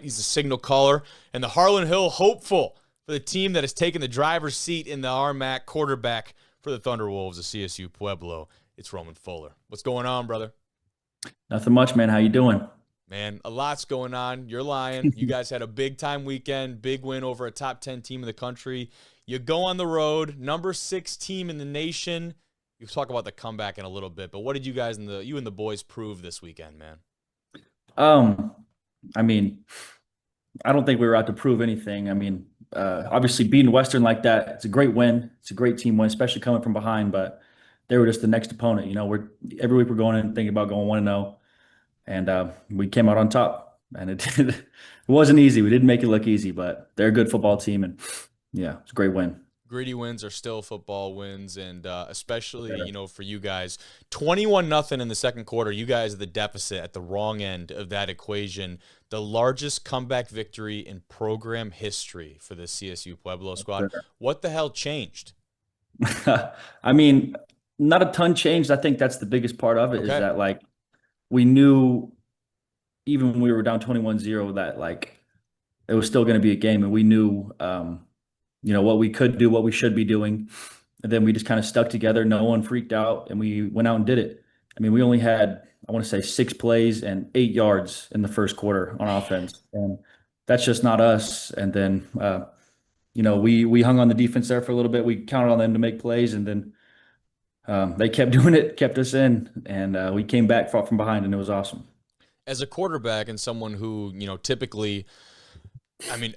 He's the signal caller. And the Harlan Hill hopeful for the team that has taken the driver's seat in the RMAC quarterback for the Thunderwolves of CSU Pueblo. It's Roman Fuller. What's going on, brother? Nothing much, man. How you doing? Man, a lot's going on. You're lying. You guys had a big-time weekend, big win over a top 10 team in the country. You go on the road, number 6 team in the nation. We'll talk about the comeback in a little bit, but what did you guys and you and the boys prove this weekend, man? Um, I mean, I don't think we were out to prove anything. Obviously beating Western like that, it's a great win. It's a great team win, especially coming from behind, but they were just the next opponent. We're every week we're going in thinking about going 1-0, and we came out on top. And it wasn't easy. We didn't make it look easy, but they're a good football team, and yeah, it's a great win. Gritty wins are still football wins, and especially for you guys, 21-0 in the second quarter. You guys are the deficit at the wrong end of that equation. The largest comeback victory in program history for the CSU Pueblo squad. What the hell changed? I mean, not a ton changed. I think that's the biggest part of it is that like we knew even when we were down 21-0 that like it was still going to be a game, and we knew what we could do, what we should be doing. And then we just kind of stuck together. No one freaked out, and we went out and did it. I mean, we only had, I want to say, 6 plays and 8 yards in the first quarter on offense. And that's just not us. And then, we hung on the defense there for a little bit. We counted on them to make plays, and then they kept doing it, kept us in, and we came back, fought from behind, and it was awesome. As a quarterback and someone who, typically –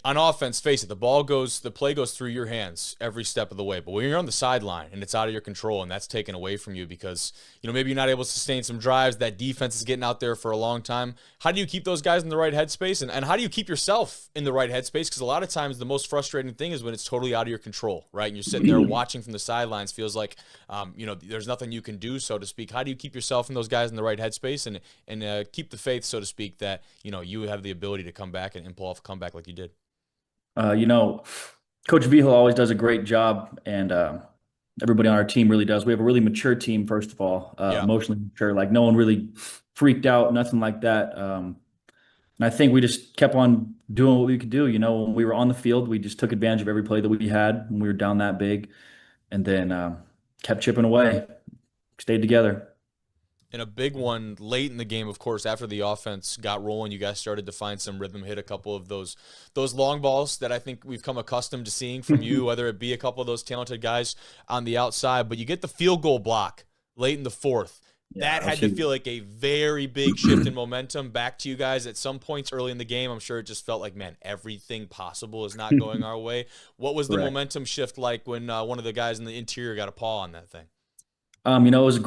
on offense, face it, the play goes through your hands every step of the way. But when you're on the sideline and it's out of your control and that's taken away from you because, maybe you're not able to sustain some drives, that defense is getting out there for a long time. How do you keep those guys in the right headspace? And how do you keep yourself in the right headspace? Because a lot of times the most frustrating thing is when it's totally out of your control, right? And you're sitting there watching from the sidelines, feels like, there's nothing you can do, so to speak. How do you keep yourself and those guys in the right headspace and keep the faith, so to speak, that, you have the ability to come back and pull off a comeback like you did? Uh, you know, Coach Vihel always does a great job, and everybody on our team really does. We have a really mature team, first of all, Yeah. emotionally mature. Like no one really freaked out, nothing like that. And I think we just kept on doing what we could do. When we were on the field, we just took advantage of every play that we had when we were down that big, and then kept chipping away, stayed together. And a big one late in the game, of course, after the offense got rolling, you guys started to find some rhythm, hit a couple of those long balls that I think we've come accustomed to seeing from you, whether it be a couple of those talented guys on the outside. But you get the field goal block late in the fourth. Yeah, That had to feel like a very big shift in momentum back to you guys at some points early in the game. I'm sure it just felt like, man, everything possible is not going our way. What was the Correct. momentum shift like when one of the guys in the interior got a paw on that thing? It was a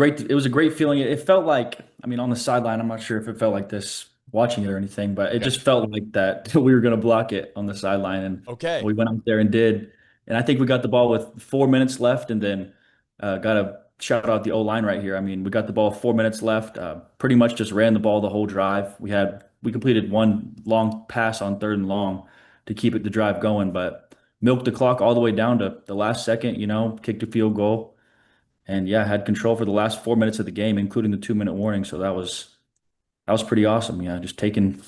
great feeling. It felt like, on the sideline, I'm not sure if it felt like this watching it or anything, but it Okay. just felt like that we were going to block it on the sideline, and Okay. we went out there and did. And I think we got the ball with 4 minutes left, and then got to shout out the O line right here. We got the ball 4 minutes left. Pretty much just ran the ball the whole drive. We completed one long pass on 3rd and long to keep the drive going, but milked the clock all the way down to the last second. Kicked a field goal. And yeah, had control for the last 4 minutes of the game, including the 2-minute warning. So that was pretty awesome. Yeah, just taking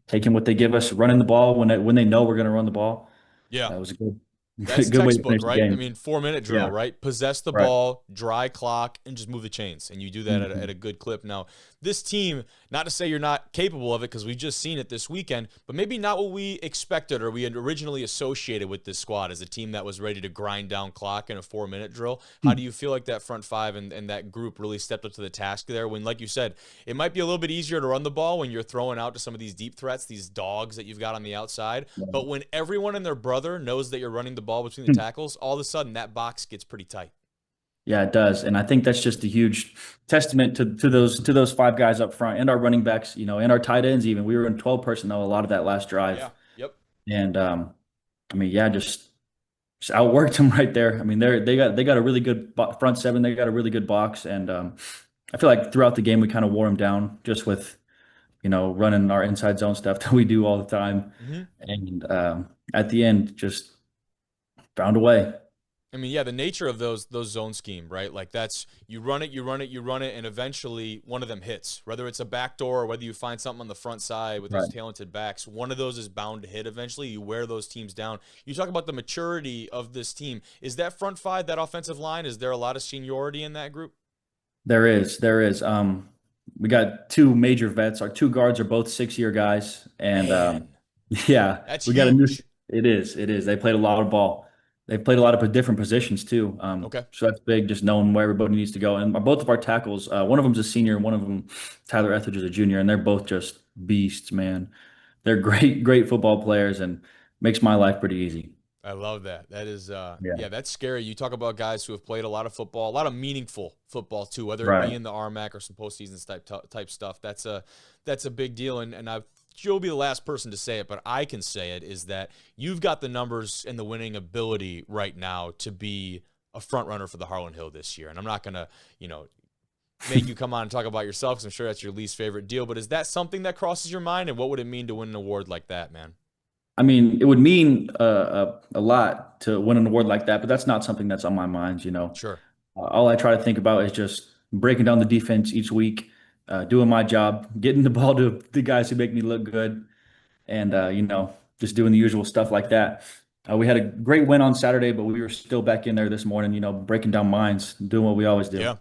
what they give us, running the ball when they know we're going to run the ball. Yeah. That was a good That's good way to textbook, finish the right? game. 4-minute drill, Yeah, right? Possess the right. ball, dry clock, and just move the chains. And you do that at Mhm. a good clip. Now, this team, not to say you're not capable of it because we've just seen it this weekend, but maybe not what we expected or we had originally associated with this squad as a team that was ready to grind down clock in a 4-minute drill. How do you feel like that front five and that group really stepped up to the task there when, like you said, it might be a little bit easier to run the ball when you're throwing out to some of these deep threats, these dogs that you've got on the outside. But when everyone and their brother knows that you're running the ball between the tackles, all of a sudden that box gets pretty tight. Yeah, it does. And I think that's just a huge testament to those 5 guys up front and our running backs, and our tight ends even. We were in 12 personnel a lot of that last drive. Yeah. Yep. And yeah, just outworked them right there. They got a really good front seven. They got a really good box, and I feel like throughout the game we kind of wore them down just with running our inside zone stuff that we do all the time, Mm-hmm. and at the end just found a way. I mean, yeah, the nature of those zone scheme, right? Like that's you run it, you run it, you run it, and eventually one of them hits. Whether it's a back door or whether you find something on the front side with those Right. talented backs, one of those is bound to hit eventually. You wear those teams down. You talk about the maturity of this team. Is that front five, that offensive line, is there a lot of seniority in that group? There is. We got two major vets. Our two guards are both 6-year guys, and Man, yeah, that's we got a new. huge. It is. They played a lot of ball. They played a lot of different positions too. Okay. So that's big, just knowing where everybody needs to go. And both of our tackles, one of them's a senior, and one of them, Tyler Etheridge, is a junior, and they're both just beasts, man. They're great, great football players, and makes my life pretty easy. I love that. That is, Yeah. yeah, that's scary. You talk about guys who have played a lot of football, a lot of meaningful football too, whether it be Right. in the RMAC or some postseason type stuff. That's a big deal. And you'll be the last person to say it, but I can say it is that you've got the numbers and the winning ability right now to be a front runner for the Harlan Hill this year. And I'm not gonna, make you come on and talk about yourself because I'm sure that's your least favorite deal. But is that something that crosses your mind? And what would it mean to win an award like that, man? I mean, it would mean a lot to win an award like that, but that's not something that's on my mind, you know. Sure. All I try to think about is just breaking down the defense each week, doing my job, getting the ball to the guys who make me look good, and just doing the usual stuff like that. We had a great win on Saturday, but we were still back in there this morning, breaking down mines, doing what we always do. Yeah.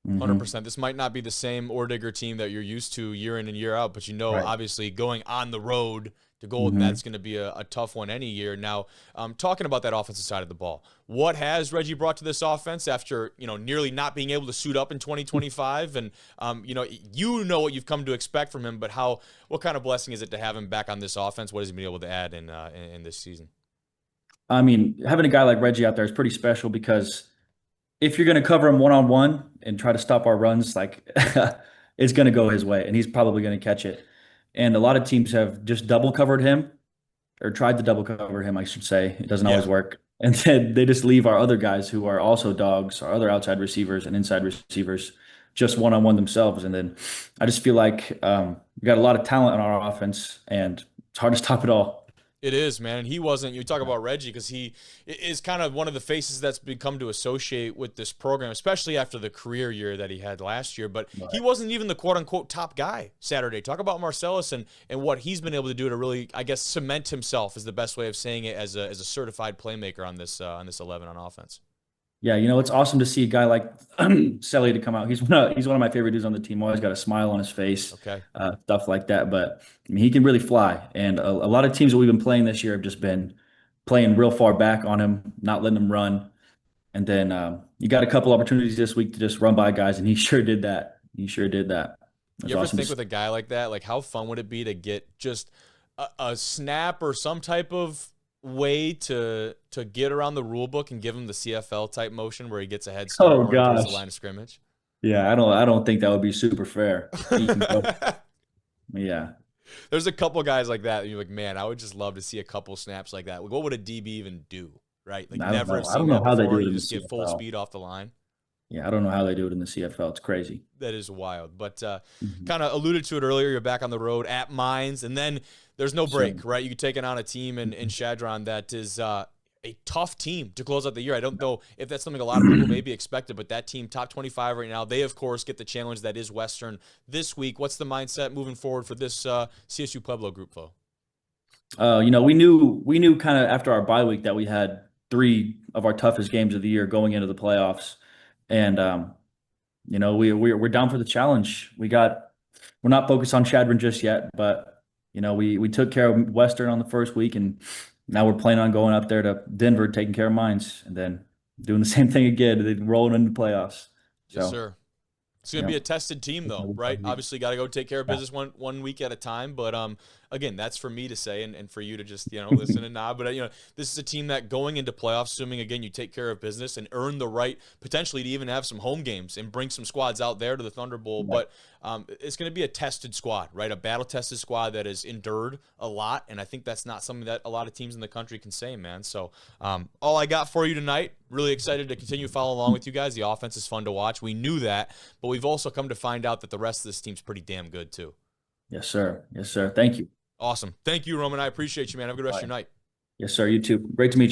Hmm. 100%. This might not be the same Ordigger team that you're used to year in and year out, but Right. obviously going on the road to Golden, Hmm. that's going to be a tough one any year. Now, talking about that offensive side of the ball, what has Reggie brought to this offense after, nearly not being able to suit up in 2025? And, what you've come to expect from him, but what kind of blessing is it to have him back on this offense? What has he been able to add in this season? I mean, having a guy like Reggie out there is pretty special because if you're going to cover him one on one and try to stop our runs, like it's going to go his way, and he's probably going to catch it. And a lot of teams have just double covered him or tried to double cover him, I should say. It doesn't always Yeah. work. And then they just leave our other guys who are also dogs, our other outside receivers and inside receivers, just one on one themselves. And then I just feel like we got a lot of talent on our offense, and it's hard to stop it all. It is, man. And he wasn't, you talk about Reggie because he is kind of one of the faces that's become to associate with this program, especially after the career year that he had last year. But he Right. wasn't even the quote unquote top guy Saturday. Talk about Marcellus and what he's been able to do to really, I guess, cement himself is the best way of saying it as a certified playmaker on this 11 on offense. Yeah, it's awesome to see a guy like Selly to come out. He's one of my favorite dudes on the team. Always got a smile on his face, Okay. stuff like that. But I mean, he can really fly. And a lot of teams that we've been playing this year have just been playing real far back on him, not letting him run. And then you got a couple opportunities this week to just run by guys, and he sure did that. He sure did that. It was You ever awesome to think see. with a guy like that, like how fun would it be to get just a snap or some type of way to get around the rule book and give him the CFL type motion where he gets a head start Oh running towards the gosh. line of scrimmage? Yeah, I don't think that would be super fair. He can go. Yeah. There's a couple guys like that, and you're like, man, I would just love to see a couple snaps like that. Like, what would a DB even do, right? Like, I don't never know. have I seen don't know that how they before, do and it you in the just get full CFL. speed off the line. Yeah, I don't know how they do it in the CFL. It's crazy. That is wild. But Mhm. kind of alluded to it earlier. You're back on the road at Mines, and then there's no So, break, right? You're taking on a team in Shadron that is a tough team to close out the year. I don't know if that's something a lot of people maybe expected, but that team, top 25 right now, they, of course, get the challenge that is Western this week. What's the mindset moving forward for this CSU Pueblo group, Flo? we knew kind of after our bye week that we had three of our toughest games of the year going into the playoffs, and we're down for the challenge. We're not focused on Shadron just yet, but we took care of Western on the first week, and now we're planning on going up there to Denver, taking care of Mines, and then doing the same thing again, then rolling into the playoffs. Yes, So, sir. It's going to be a tested team, though, right? Obviously, got to go take care of yeah, business one week at a time. But again, that's for me to say and for you to just listen and nod. But this is a team that going into playoffs, assuming again you take care of business and earn the right potentially to even have some home games and bring some squads out there to the Thunder Bowl. right. But it's going to be a tested squad, right? A battle tested squad that has endured a lot, and I think that's not something that a lot of teams in the country can say, man. So all I got for you tonight. Really excited to continue following along with you guys. The offense is fun to watch. We knew that, but we've also come to find out that the rest of this team's pretty damn good too. Yes, sir. Yes, sir. Thank you. Awesome. Thank you, Roman. I appreciate you, man. Have a good rest All of your right. night. Yes, sir. You too. Great to meet you.